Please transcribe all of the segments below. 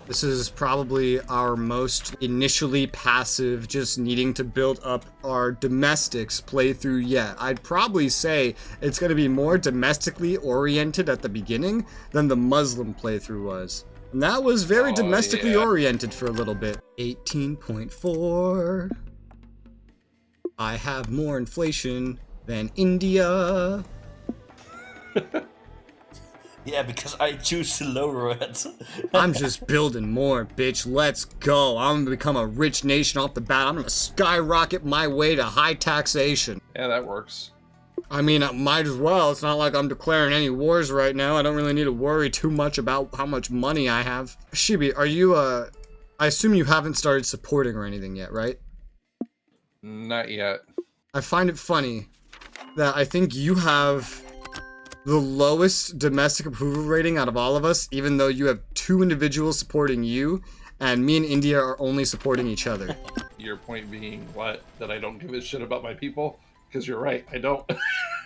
This is probably our most initially passive, just needing to build up our domestics playthrough yet. I'd probably say it's going to be more domestically oriented at the beginning than the Muslim playthrough was. And that was very domestically oriented for a little bit. 18.4. I have more inflation than India. Yeah, because I choose to lower it. I'm just building more, bitch. Let's go. I'm gonna become a rich nation off the bat. I'm gonna skyrocket my way to high taxation. Yeah, that works. I mean, I might as well. It's not like I'm declaring any wars right now. I don't really need to worry too much about how much money I have. Shibi, are you, I assume you haven't started supporting or anything yet, right? Not yet. I find it funny that I think you have the lowest domestic approval rating out of all of us, even though you have 2 individuals supporting you, and me and India are only supporting each other. Your point being what? That I don't give a shit about my people? Because you're right, I don't.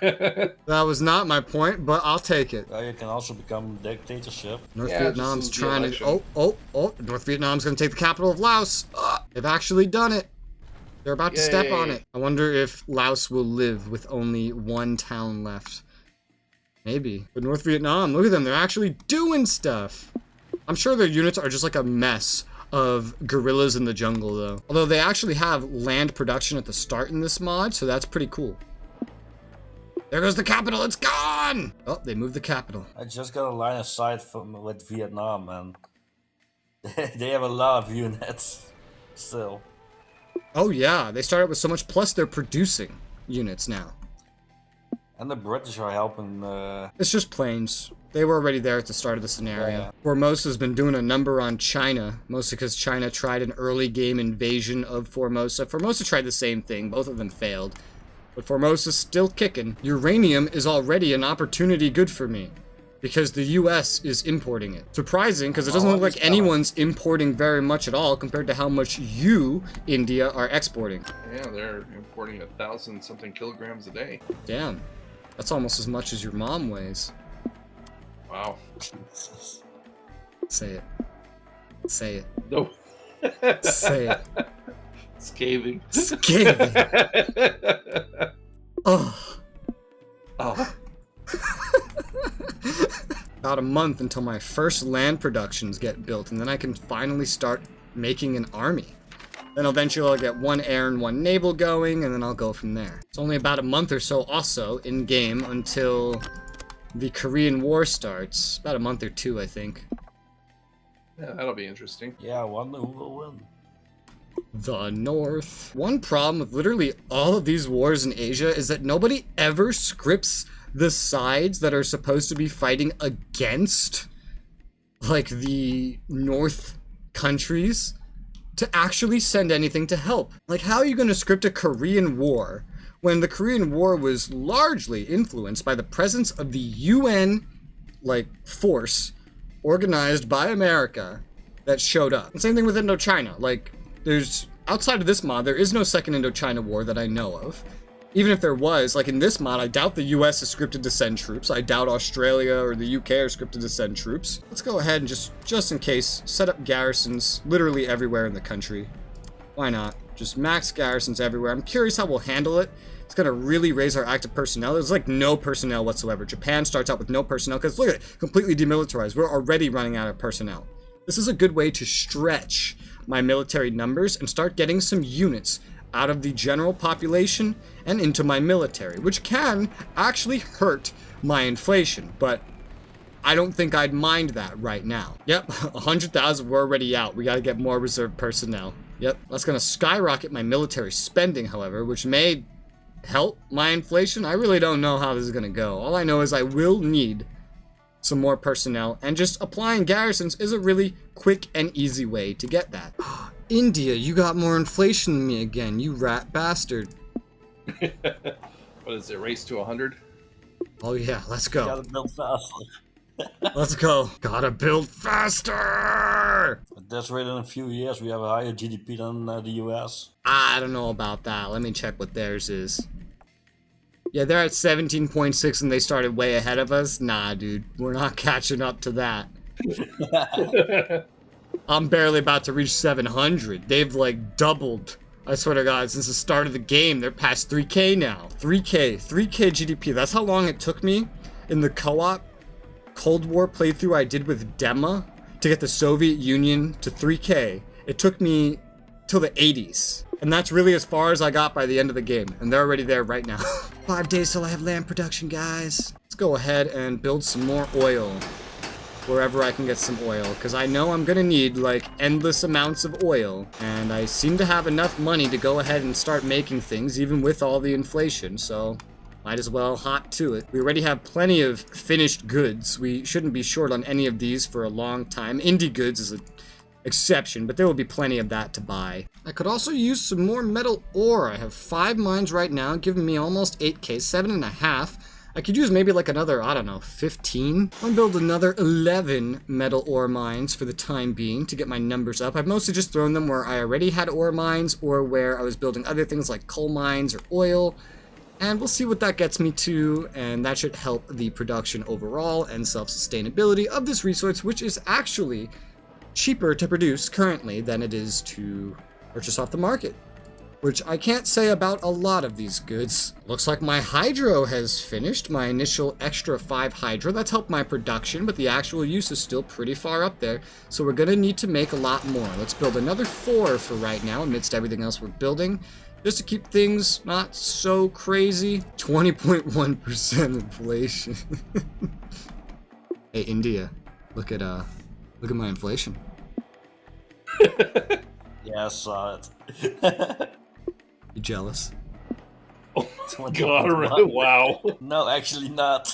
That was not my point, but I'll take it. You can also become dictatorship. North Yeah, Vietnam's just in the trying to... Oh, North Vietnam's gonna take the capital of Laos. They've actually done it. They're about to step on it. I wonder if Laos will live with only 1 town left. Maybe. But North Vietnam, look at them. They're actually doing stuff. I'm sure their units are just like a mess of gorillas in the jungle, though. Although they actually have land production at the start in this mod, so that's pretty cool. There goes the capital. It's gone! Oh, they moved the capital. I just got a line of sight with Vietnam, and they have a lot of units still. Oh, yeah. They started with so much, plus they're producing units now. And the British are helping. It's just planes. They were already there at the start of the scenario. Yeah. Formosa's been doing a number on China, mostly because China tried an early game invasion of Formosa. Formosa tried the same thing. Both of them failed. But Formosa's still kicking. Uranium is already an opportunity good for me, because the US is importing it. Surprising, because it doesn't look like anyone's importing very much at all compared to how much you, India, are exporting. Yeah, they're importing 1,000-something kilograms a day. Damn. That's almost as much as your mom weighs. Wow. Say it. Say it. No. Say it. Scathing. Scathing. Oh. Oh. About a month until my first land productions get built, and then I can finally start making an army. Then eventually I'll get 1 air and 1 naval going, and then I'll go from there. It's only about a month or so also in-game until the Korean War starts. About a month or 2, I think. Yeah, that'll be interesting. Yeah, I wonder who will win. The North. One problem with literally all of these wars in Asia is that nobody ever scripts the sides that are supposed to be fighting against, like, the North countries to actually send anything to help. Like, how are you going to script a Korean War when the Korean War was largely influenced by the presence of the UN, like, force organized by America that showed up? And same thing with Indochina. Like, there's, outside of this mod, there is no second Indochina war that I know of. Even if there was, like in this mod, I doubt the US is scripted to send troops. I doubt Australia or the UK are scripted to send troops. Let's go ahead and just in case, set up garrisons literally everywhere in the country. Why not? Just max garrisons everywhere. I'm curious how we'll handle it. It's gonna really raise our active personnel. There's like no personnel whatsoever. Japan starts out with no personnel because look at it, completely demilitarized. We're already running out of personnel. This is a good way to stretch my military numbers and start getting some units out of the general population and into my military, which can actually hurt my inflation, but I don't think I'd mind that right now. Yep, 100,000, we're already out. We gotta get more reserve personnel. Yep, that's gonna skyrocket my military spending, however, which may help my inflation. I really don't know how this is gonna go. All I know is I will need some more personnel, and just applying garrisons is a really quick and easy way to get that. India, you got more inflation than me again, you rat bastard. What is it, race to 100? Oh yeah, let's go. Gotta build faster. Let's go. Gotta build faster! At this rate, in a few years, we have a higher GDP than the US. I don't know about that. Let me check what theirs is. Yeah, they're at 17.6 and they started way ahead of us. Nah, dude. We're not catching up to that. I'm barely about to reach 700. They've like doubled. I swear to God, since the start of the game, they're past 3K now. 3K GDP. That's how long it took me in the co-op Cold War playthrough I did with Dema to get the Soviet Union to 3K. It took me till the 80s. And that's really as far as I got by the end of the game. And they're already there right now. 5 days till I have land production, guys. Let's go ahead and build some more oil. Wherever I can get some oil, because I know I'm gonna need like endless amounts of oil, and I seem to have enough money to go ahead and start making things even with all the inflation, so might as well hop to it. We already have plenty of finished goods. We shouldn't be short on any of these for a long time. Indie goods is an exception, but there will be plenty of that to buy. I could also use some more metal ore. I have 5 mines right now, giving me almost 8K, 7.5. I could use maybe like another, I don't know, 15. I'll build another 11 metal ore mines for the time being to get my numbers up. I've mostly just thrown them where I already had ore mines or where I was building other things like coal mines or oil. And we'll see what that gets me to, and that should help the production overall and self-sustainability of this resource, which is actually cheaper to produce currently than it is to purchase off the market. Which I can't say about a lot of these goods. Looks like my hydro has finished, my initial extra 5 hydro. That's helped my production, but the actual use is still pretty far up there. So we're gonna need to make a lot more. Let's build another 4 for right now, amidst everything else we're building, just to keep things not so crazy. 20.1% inflation. Hey, India, look at my inflation. Yeah, I saw it. You jealous? Oh my God, wow. No, actually not.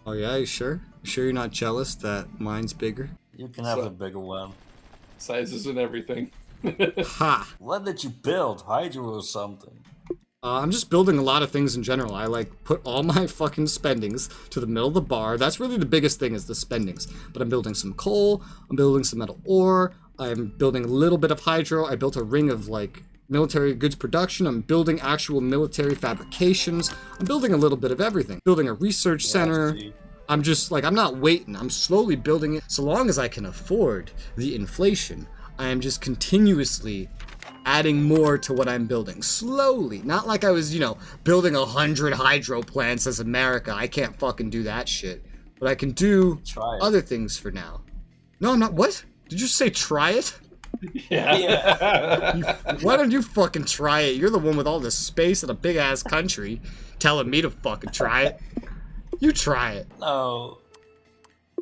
Oh yeah, you sure? You sure you're not jealous that mine's bigger? You can have a bigger one. Sizes and everything. Ha! What did you build? Hydro or something? I'm just building a lot of things in general. I like put all my fucking spendings to the middle of the bar. That's really the biggest thing is the spendings. But I'm building some coal, I'm building some metal ore, I'm building a little bit of hydro, I built a ring of like military goods production, I'm building actual military fabrications, I'm building a little bit of everything. Building a research center. I'm just like, I'm not waiting, I'm slowly building it. So long as I can afford the inflation, I am just continuously adding more to what I'm building. Slowly. Not like I was, building 100 hydro plants as America. I can't fucking do that shit. But I can do other things for now. No, I'm not. What? Did you say try it? Yeah. Why don't you fucking try it? You're the one with all this space and a big ass country telling me to fucking try it. You try it. No.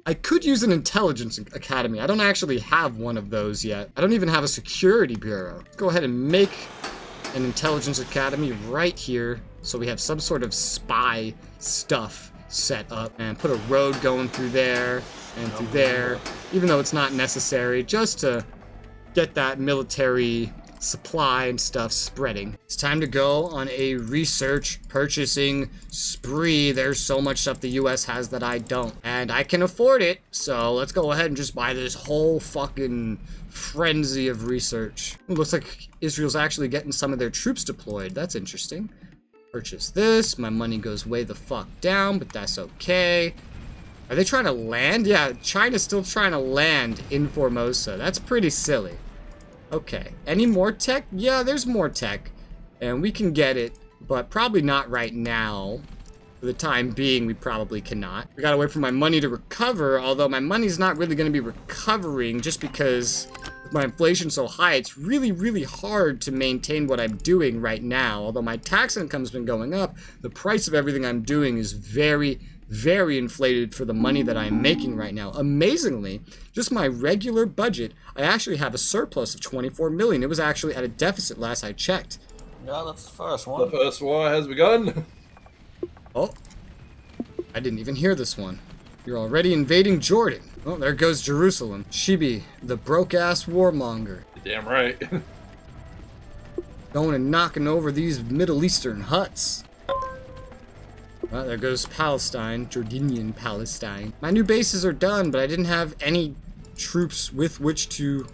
I could use an intelligence academy. I don't actually have one of those yet. I don't even have a security bureau. Let's go ahead and make an intelligence academy right here so we have some sort of spy stuff set up and put a road going through there and through there, even though it's not necessary, just to get that military supply and stuff spreading. It's time to go on a research purchasing spree. There's so much stuff the US has that I don't, and I can afford it, so let's go ahead and just buy this whole fucking frenzy of research. It looks like Israel's actually getting some of their troops deployed. That's interesting. Purchase this. My money goes way the fuck down, but that's okay. Are they trying to land? Yeah, China's still trying to land in Formosa. That's pretty silly. Okay, any more tech? Yeah, there's more tech, and we can get it, but probably not right now. For the time being, we probably cannot. We gotta wait for my money to recover, although my money's not really gonna be recovering just because with my inflation so high, it's really, really hard to maintain what I'm doing right now. Although my tax income's been going up, the price of everything I'm doing is very, very inflated for the money that I'm making right now. Amazingly, just my regular budget, I actually have a surplus of 24 million. It was actually at a deficit last I checked. Yeah, that's the first one. The first war has begun. Oh, I didn't even hear this one. You're already invading Jordan. Oh, there goes Jerusalem. Shibi, the broke-ass warmonger. Damn right. Going and knocking over these Middle Eastern huts. Well, there goes Palestine, Jordanian Palestine. My new bases are done, but I didn't have any troops with which to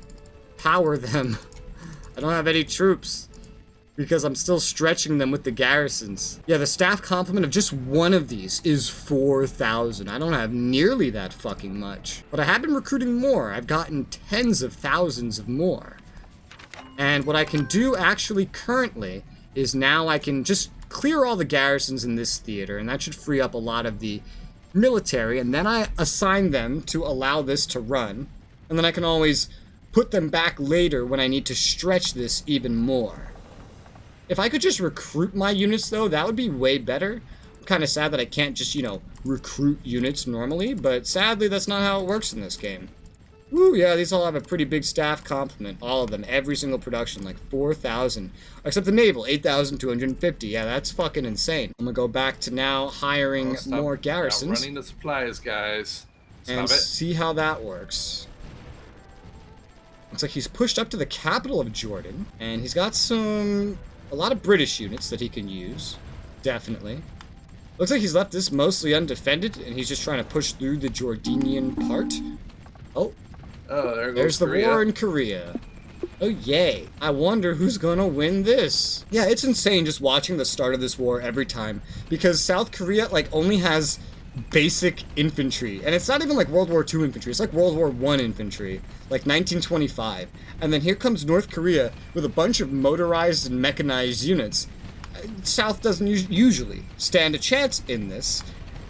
power them. I don't have any troops. because I'm still stretching them with the garrisons. Yeah, the staff complement of just one of these is 4,000. I don't have nearly that fucking much. But I have been recruiting more. I've gotten tens of thousands of more. And what I can do actually currently is now I can just clear all the garrisons in this theater, and that should free up a lot of the military, and then I assign them to allow this to run, and then I can always put them back later when I need to stretch this even more. If I could just recruit my units, though, that would be way better. I'm kind of sad that I can't just, you know, recruit units normally, but sadly that's not how it works in this game. Woo, yeah, these all have a pretty big staff complement. All of them, every single production, like 4,000. Except the naval, 8,250. Yeah, that's fucking insane. I'm gonna go back to now hiring more garrisons. Running the supplies, guys. Stop and it. see how that works. Looks like he's pushed up to the capital of Jordan, and he's got a lot of British units that he can use. Definitely. Looks like he's left this mostly undefended, and he's just trying to push through the Jordanian part. Oh, there's the war in Korea. Oh, yay. I wonder who's gonna win this. Yeah, it's insane just watching the start of this war every time, because South Korea, like, only has basic infantry, and it's not even like World War II infantry, it's like World War I infantry, like 1925. And then here comes North Korea with a bunch of motorized and mechanized units. South doesn't usually stand a chance in this,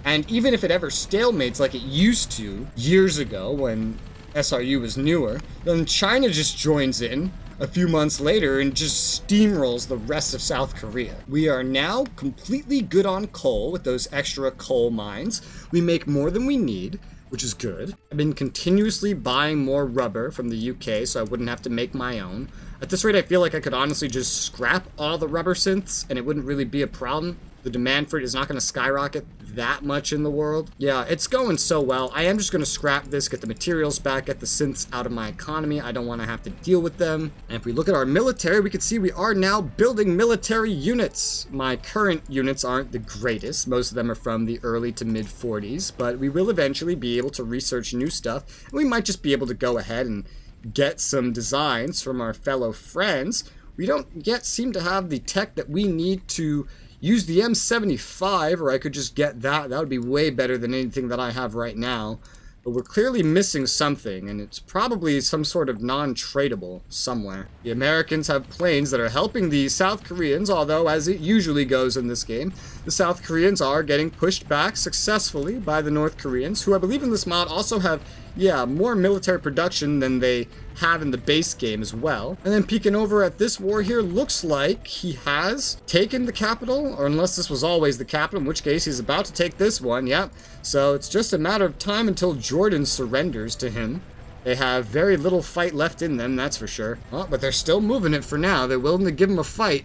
and even if it ever stalemates like it used to years ago when SRU was newer, then China just joins in a few months later and just steamrolls the rest of South Korea. We are now completely good on coal with those extra coal mines. We make more than we need, which is good. I've been continuously buying more rubber from the UK so I wouldn't have to make my own. At this rate, I feel like I could honestly just scrap all the rubber synths and it wouldn't really be a problem. The demand for it is not going to skyrocket that much in the world. Yeah, it's going so well. I am just going to scrap this, get the materials back, get the synths out of my economy. I don't want to have to deal with them. And if we look at our military, we can see we are now building military units. My current units aren't the greatest. Most of them are from the early to mid 40s, but we will eventually be able to research new stuff. And we might just be able to go ahead and get some designs from our fellow friends. We don't yet seem to have the tech that we need to use the M75, or I could just get that. That would be way better than anything that I have right now. But we're clearly missing something, and it's probably some sort of non-tradable somewhere. The Americans have planes that are helping the South Koreans, although, as it usually goes in this game, the South Koreans are getting pushed back successfully by the North Koreans, who I believe in this mod also have, yeah, more military production than they have in the base game as well. And then peeking over at this war here, looks like he has taken the capital, or unless this was always the capital, in which case he's about to take this one, yep. So it's just a matter of time until Jordan surrenders to him. They have very little fight left in them, that's for sure. Oh, but they're still moving it for now. They're willing to give him a fight.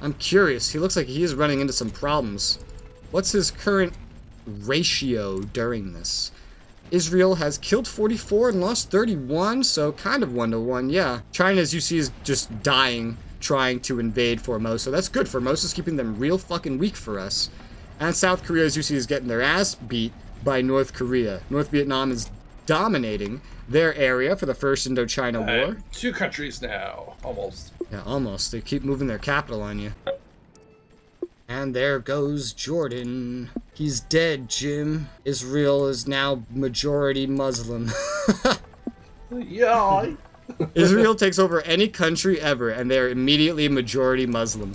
I'm curious. He looks like he is running into some problems. What's his current ratio during this? Israel has killed 44 and lost 31, so kind of 1-to-1, yeah. China, as you see, is just dying, trying to invade Formosa. That's good. Formosa's keeping them real fucking weak for us. And South Korea, as you see, is getting their ass beat by North Korea. North Vietnam is dominating their area for the First Indochina War. 2 countries now, almost. Yeah, almost. They keep moving their capital on you. And there goes Jordan. He's dead, Jim. Israel is now majority Muslim. Yeah. Israel takes over any country ever, and they're immediately majority Muslim.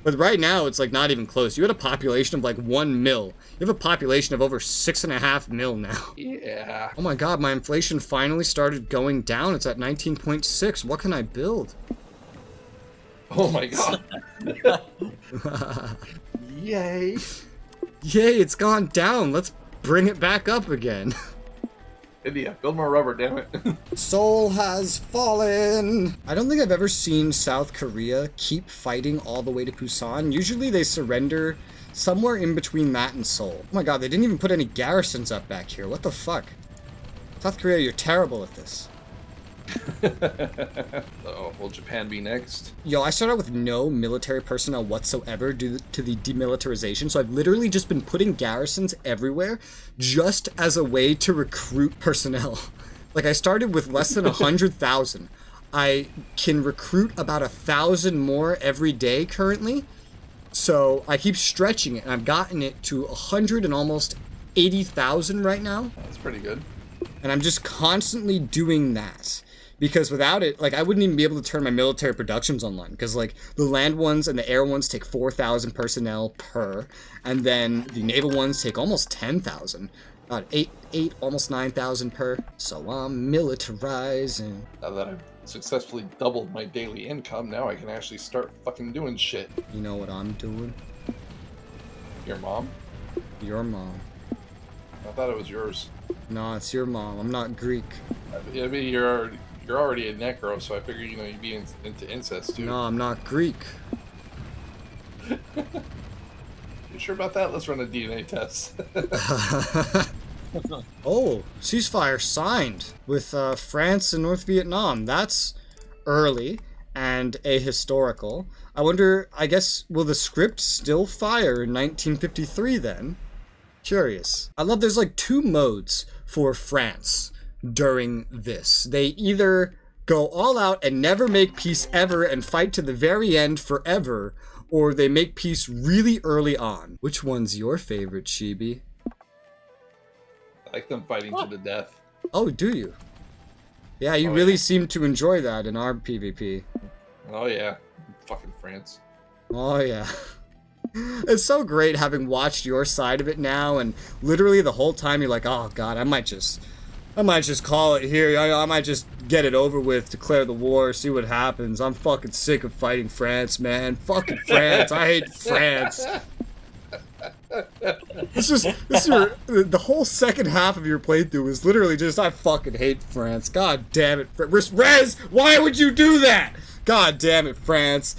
But right now, it's like not even close. You had a population of like 1 mil. You have a population of over 6.5 mil now. Yeah. Oh my god, my inflation finally started going down. It's at 19.6. What can I build? Oh my god. Yay. Yay, it's gone down. Let's bring it back up again. India, build more rubber, damn it. Seoul has fallen. I don't think I've ever seen South Korea keep fighting all the way to Busan. Usually they surrender somewhere in between that and Seoul. Oh my god, they didn't even put any garrisons up back here. What the fuck? South Korea, you're terrible at this. Oh, will Japan be next? Yo, I started out with no military personnel whatsoever due to the demilitarization, so I've literally just been putting garrisons everywhere just as a way to recruit personnel. Like, I started with less than 100,000. I can recruit about 1,000 more every day currently. So I keep stretching it, and I've gotten it to 100 and almost 80,000 right now. That's pretty good. And I'm just constantly doing that. Because without it, like, I wouldn't even be able to turn my military productions online. Because, like, the land ones and the air ones take 4,000 personnel per. And then the naval ones take almost 10,000. About 8, almost 9,000 per. So I'm militarizing. Now that I've successfully doubled my daily income, now I can actually start fucking doing shit. You know what I'm doing? Your mom? Your mom. I thought it was yours. No, it's your mom. I'm not Greek. I mean, you're already a necro, so I figure, you know, you'd be into incest too. No, I'm not Greek. You sure about that? Let's run a DNA test. Oh, ceasefire signed with France and North Vietnam. That's early and ahistorical. I wonder, I guess, will the script still fire in 1953 then? Curious. I love there's like 2 modes for France during this. They either go all out and never make peace ever and fight to the very end forever, or they make peace really early on. Which one's your favorite, Shibi? I like them fighting to the death. Oh, do you? Yeah, you really seem to enjoy that in our PvP. Oh yeah, fucking France. Oh yeah. It's so great having watched your side of it now, and literally the whole time you're like, oh god, I might just call it here. I might just get it over with, declare the war, see what happens. I'm fucking sick of fighting France, man. Fucking France. I hate France. The whole second half of your playthrough is literally just, I fucking hate France. God damn it. Rez, why would you do that? God damn it, France.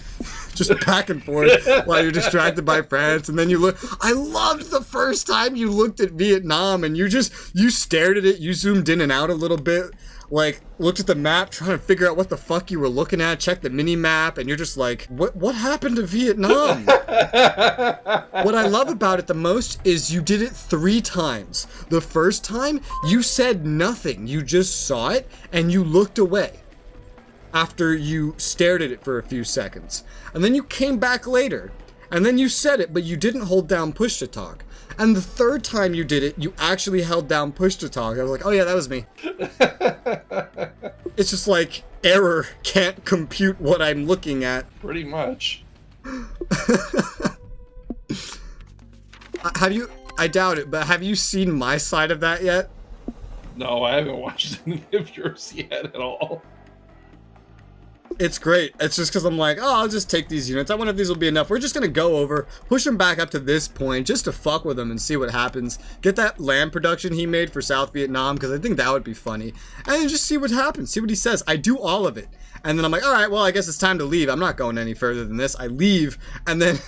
Just back and forth while you're distracted by France, and then you look. I loved the first time you looked at Vietnam, and you stared at it, you zoomed in and out a little bit, like, looked at the map, trying to figure out what the fuck you were looking at, checked the mini-map, and you're just like, what happened to Vietnam? What I love about it the most is you did it 3 times. The first time, you said nothing. You just saw it, and you looked away after you stared at it for a few seconds. And then you came back later, and then you said it, but you didn't hold down push to talk. And the third time you did it, you actually held down push to talk. I was like, oh yeah, that was me. It's just like, error can't compute what I'm looking at. Pretty much. I doubt it, but have you seen my side of that yet? No, I haven't watched any of yours yet at all. It's great. It's just because I'm like, oh, I'll just take these units. I wonder if these will be enough. We're just going to go over, push them back up to this point just to fuck with them and see what happens. Get that land production he made for South Vietnam, because I think that would be funny. And then just see what happens. See what he says. I do all of it. And then I'm like, all right, well, I guess it's time to leave. I'm not going any further than this. I leave. And then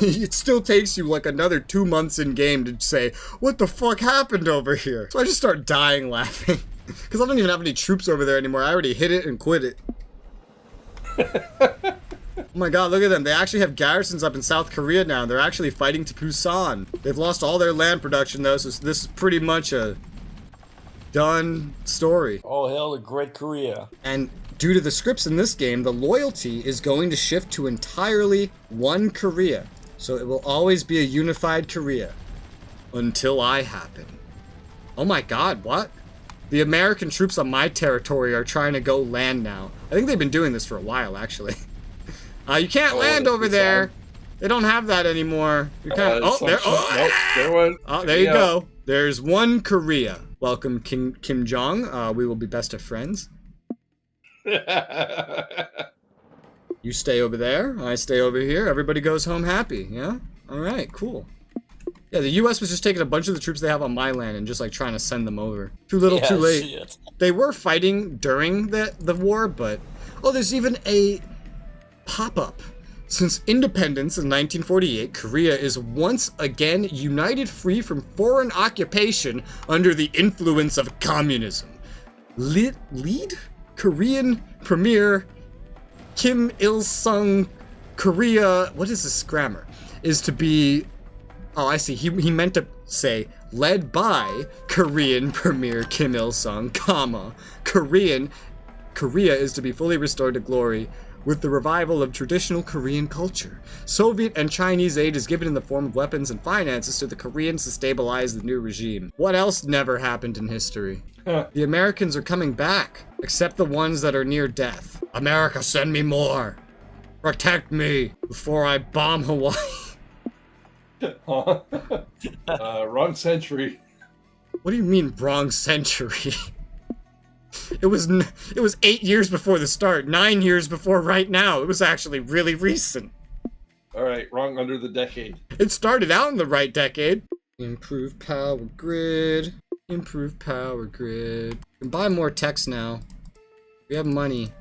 it still takes you like another 2 months in game to say, what the fuck happened over here? So I just start dying laughing. Because I don't even have any troops over there anymore. I already hit it and quit it. Oh my god, look at them. They actually have garrisons up in South Korea now. They're actually fighting to Busan. They've lost all their land production though, so this is pretty much a done story. Oh hell, the Great Korea. And due to the scripts in this game, the loyalty is going to shift to entirely one Korea. So it will always be a unified Korea. Until I happen. Oh my god, what? The American troops on my territory are trying to go land now. I think they've been doing this for a while, actually. You can't land over there. They don't have that anymore. You can't. Nope, there was. Oh, there you go. There's one Korea. Welcome, Kim Jong. We will be best of friends. You stay over there. I stay over here. Everybody goes home happy. Yeah. All right. Cool. Yeah, the U.S. was just taking a bunch of the troops they have on my land and just like trying to send them over. Too little, too late. Shit. They were fighting during the war, but oh, there's even a pop-up. Since independence in 1948, Korea is once again united free from foreign occupation under the influence of communism. Lead Korean Premier Kim Il-sung Korea, what is this grammar? Is to be, oh I see, he meant to say led by Korean Premier Kim Il-sung, comma, Korean Korea is to be fully restored to glory with the revival of traditional Korean culture. Soviet and Chinese aid is given in the form of weapons and finances to the Koreans to stabilize the new regime. What else never happened in history? The Americans are coming back, except the ones that are near death. America, send me more. Protect me before I bomb Hawaii. Wrong century. What do you mean, wrong century? It was 8 years before the start, 9 years before right now. It was actually really recent. All right, wrong under the decade. It started out in the right decade. Improve power grid. Improve power grid. We can buy more techs now. We have money.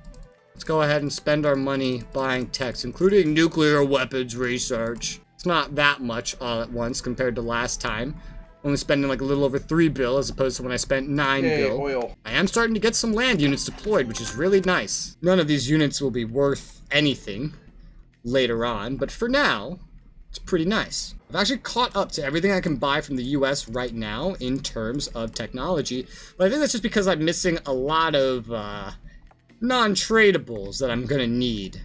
Let's go ahead and spend our money buying techs, including nuclear weapons research. It's not that much all at once compared to last time. Only spending like a little over 3 bill as opposed to when I spent 9 bill. Oil. I am starting to get some land units deployed, which is really nice. None of these units will be worth anything later on, but for now, it's pretty nice. I've actually caught up to everything I can buy from the US right now in terms of technology, but I think that's just because I'm missing a lot of non-tradables that I'm gonna need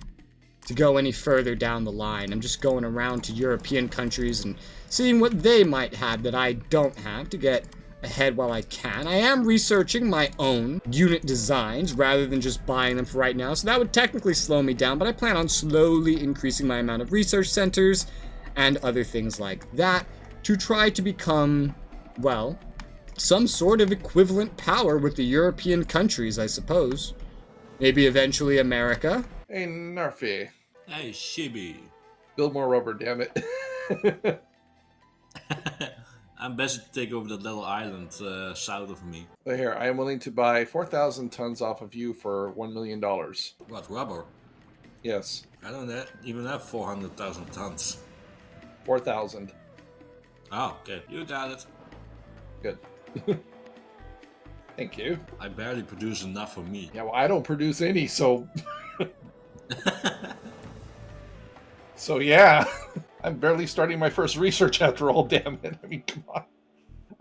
to go any further down the line. I'm just going around to European countries and seeing what they might have that I don't have to get ahead while I can. I am researching my own unit designs rather than just buying them for right now, so that would technically slow me down, but I plan on slowly increasing my amount of research centers and other things like that to try to become, well, some sort of equivalent power with the European countries, I suppose. Maybe eventually America. Hey, Narfi. Hey, Shibi. Build more rubber, damn it. I'm best to take over that little island south of me. But here, I am willing to buy 4,000 tons off of you for $1 million. What, rubber? Yes, I don't even have 400,000 tons. 4,000. Oh, okay. You got it. Good. Thank you. I barely produce enough for me. Yeah, well, I don't produce any, so... So, yeah. I'm barely starting my first research after all, damn it. I mean, come on.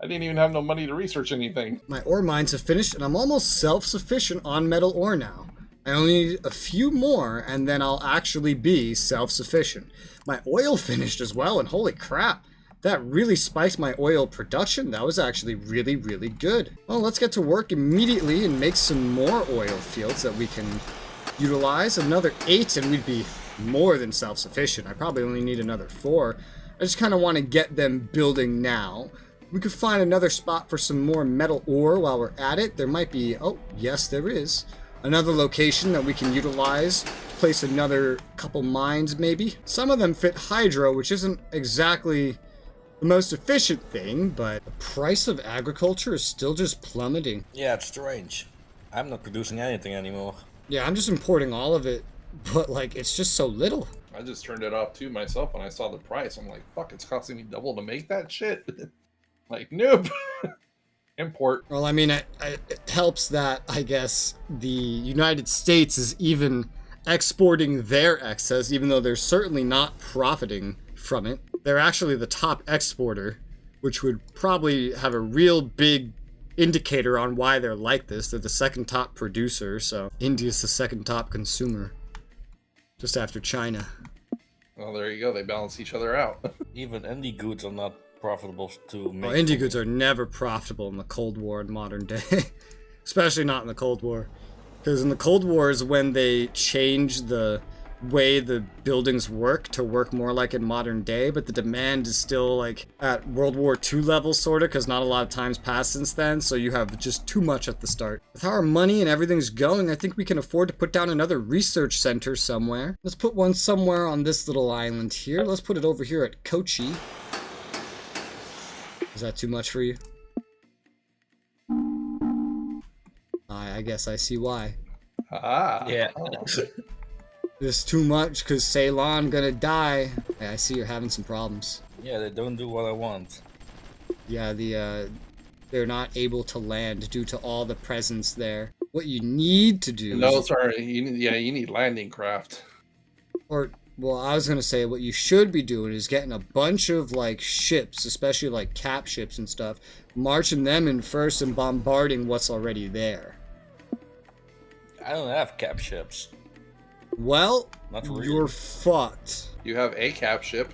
I didn't even have no money to research anything. My ore mines have finished, and I'm almost self-sufficient on metal ore now. I only need a few more, and then I'll actually be self-sufficient. My oil finished as well, and holy crap, that really spiked my oil production. That was actually really, really good. Well, let's get to work immediately and make some more oil fields that we can utilize. Another 8, and we'd be more than self-sufficient. I probably only need another 4. I just kind of want to get them building now. We could find another spot for some more metal ore while we're at it. There might be, oh, yes, there is. Another location that we can utilize. Place another couple mines, maybe. Some of them fit hydro, which isn't exactly the most efficient thing, but the price of agriculture is still just plummeting. Yeah, it's strange. I'm not producing anything anymore. Yeah, I'm just importing all of it, but like, it's just so little. I just turned it off too myself when I saw the price. I'm like, fuck, it's costing me double to make that shit. Like, nope. Import. Well, I mean, it helps that, I guess, the United States is even exporting their excess, even though they're certainly not profiting from it. They're actually the top exporter, which would probably have a real big indicator on why they're like this. They're the second top producer, so India's the second top consumer, just after China. Well, there you go. They balance each other out. Even indie goods are not profitable to make. Well, indie goods are never profitable in the Cold War in modern day, especially not in the Cold War, because in the Cold War is when they changed the way the buildings work to work more like in modern day, but the demand is still like at World War II level, sort of, because not a lot of time's passed since then, so you have just too much at the start. With how our money and everything's going, I think we can afford to put down another research center somewhere. Let's put one somewhere on this little island here. Let's put it over here at Kochi. Is that too much for you? I guess I see why. Ah. Yeah. This too much because Ceylon gonna die. I see you're having some problems. Yeah, they don't do what I want. Yeah, they're not able to land due to all the presence there. What you need to do No, sorry. You need landing craft. or well, I was gonna say what you should be doing is getting a bunch of like ships, especially like cap ships and stuff, marching them in first and bombarding what's already there. I don't have cap ships. Well, Not really. you're fucked. You have a cap ship.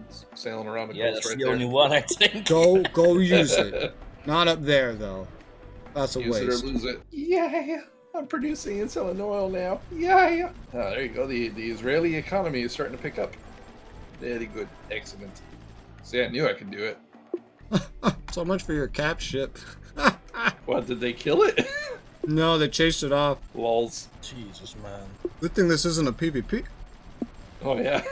It's sailing around the Yeah, coast that's right the there. only one, I think. Go use it. Not up there, though. That's a Use it or waste. lose it. Yeah, I'm producing and selling oil now. Yeah. Ah, there you go. The Israeli economy is starting to pick up. Very good. Excellent. See, I knew I could do it. So much for your cap ship. What, did they kill it? No, they chased it off. Lols. Jesus, man. Good thing this isn't a PvP. Oh, yeah.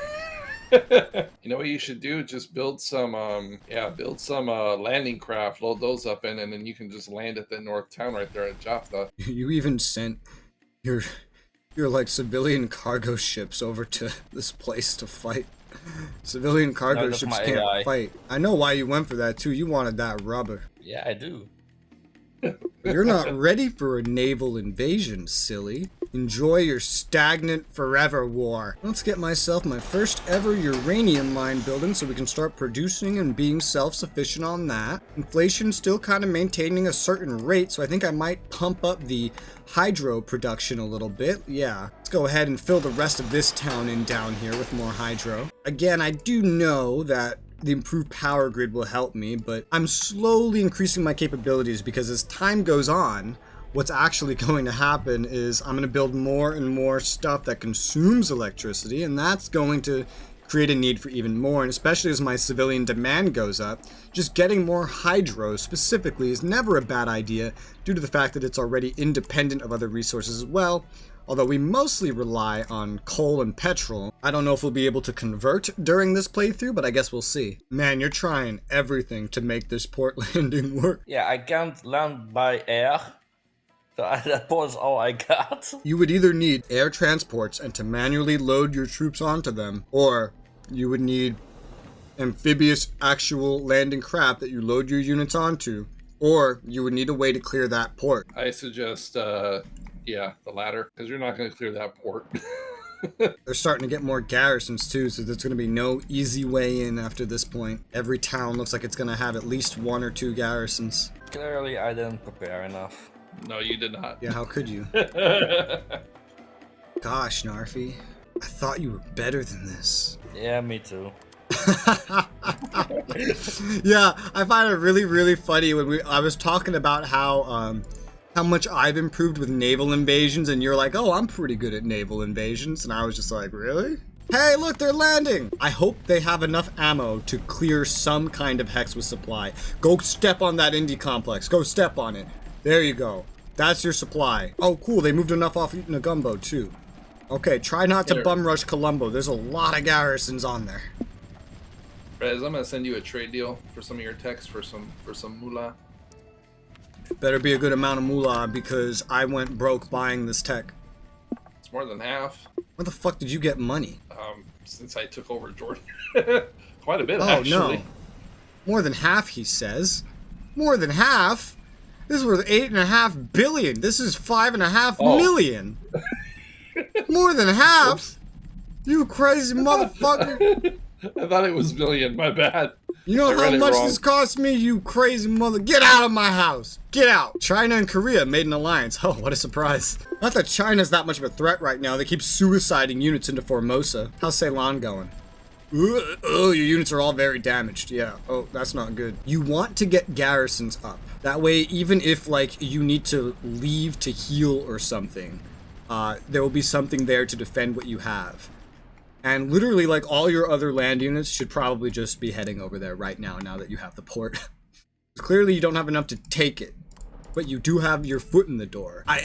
You know what you should do? Just build some, landing craft, load those up in, and then you can just land at the north town right there at Jaffa. You even sent your like civilian cargo ships over to this place to fight. Civilian cargo that's ships my can't AI. fight. I know why you went for that too. You wanted that rubber. Yeah, I do. You're not ready for a naval invasion, silly. Enjoy your stagnant forever war. Let's get myself my first ever uranium mine building so we can start producing and being self-sufficient on that. Inflation's still kind of maintaining a certain rate, so I think I might pump up the hydro production a little bit. Yeah, let's go ahead and fill the rest of this town in down here with more hydro. Again, I do know that the improved power grid will help me, but I'm slowly increasing my capabilities because as time goes on, what's actually going to happen is I'm going to build more and more stuff that consumes electricity, and that's going to create a need for even more, and especially as my civilian demand goes up, just getting more hydro specifically is never a bad idea due to the fact that it's already independent of other resources as well. Although we mostly rely on coal and petrol. I don't know if we'll be able to convert during this playthrough, but I guess we'll see. Man, you're trying everything to make this port landing work. Yeah, I can't land by air. So that was all I got. You would either need air transports and to manually load your troops onto them, or you would need amphibious actual landing craft that you load your units onto, or you would need a way to clear that port. I suggest, yeah, the latter, because you're not going to clear that port. They're starting to get more garrisons too, so there's going to be no easy way in after this point. Every town looks like it's going to have at least 1 or 2 garrisons. Clearly, I didn't prepare enough. No, you did not. Yeah, how could you? Gosh, Narfi, I thought you were better than this. Yeah, me too. Yeah, I find it really, really funny when I was talking about how much I've improved with naval invasions, and you're like, oh, I'm pretty good at naval invasions, and I was just like, really? Hey, look, they're landing! I hope they have enough ammo to clear some kind of hex with supply. Go step on that indie complex. Go step on it. There you go. That's your supply. Oh, cool, they moved enough off Nagumbo, too. Okay, try not to bum rush Colombo. There's a lot of garrisons on there. Rez, I'm gonna send you a trade deal for some of your techs for some moolah. Better be a good amount of moolah because I went broke buying this tech. It's more than half. Where the fuck did you get money? Since I took over Jordan. Quite a bit, Oh, actually. no. More than half, he says. More than half? This is worth 8.5 billion. This is 5.5 million. More than half? Oops. You crazy motherfucker. I thought it was million, my bad. You know I how read it much wrong. this cost me, you crazy mother? Get out of my house! Get out! China and Korea made an alliance. Oh, what a surprise. Not that China's that much of a threat right now. They keep suiciding units into Formosa. How's Ceylon going? Oh, your units are all very damaged. Yeah. Oh, that's not good. You want to get garrisons up. That way, even if, like, you need to leave to heal or something, there will be something there to defend what you have. And literally, like, all your other land units should probably just be heading over there right now that you have the port. Clearly, you don't have enough to take it, but you do have your foot in the door. I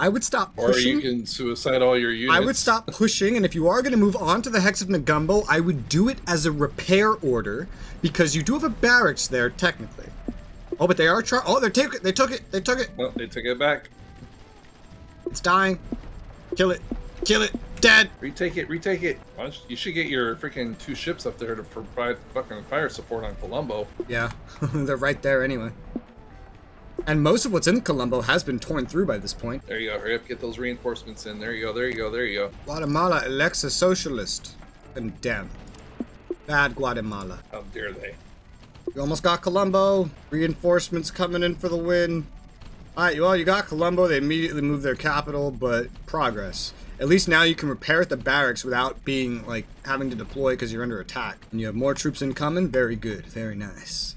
would stop pushing. Or you can suicide all your units. I would stop pushing, and if you are going to move on to the Hex of Nagumbo, I would do it as a repair order, because you do have a barracks there, technically. Oh, but they are they took it! They took it! Oh, they took it back. It's dying. Kill it! Kill it! Dead! Retake it. You should get your freaking 2 ships up there to provide fucking fire support on Colombo. Yeah, they're right there anyway. And most of what's in Colombo has been torn through by this point. There you go. Hurry up, get those reinforcements in. There you go. Guatemala elects a socialist. And damn. Bad Guatemala. How dare they? We almost got Colombo. Reinforcements coming in for the win. Alright, well, you got Colombo. They immediately moved their capital, but progress. At least now you can repair at the barracks without being, like, having to deploy because you're under attack. And you have more troops incoming. Very good. Very nice.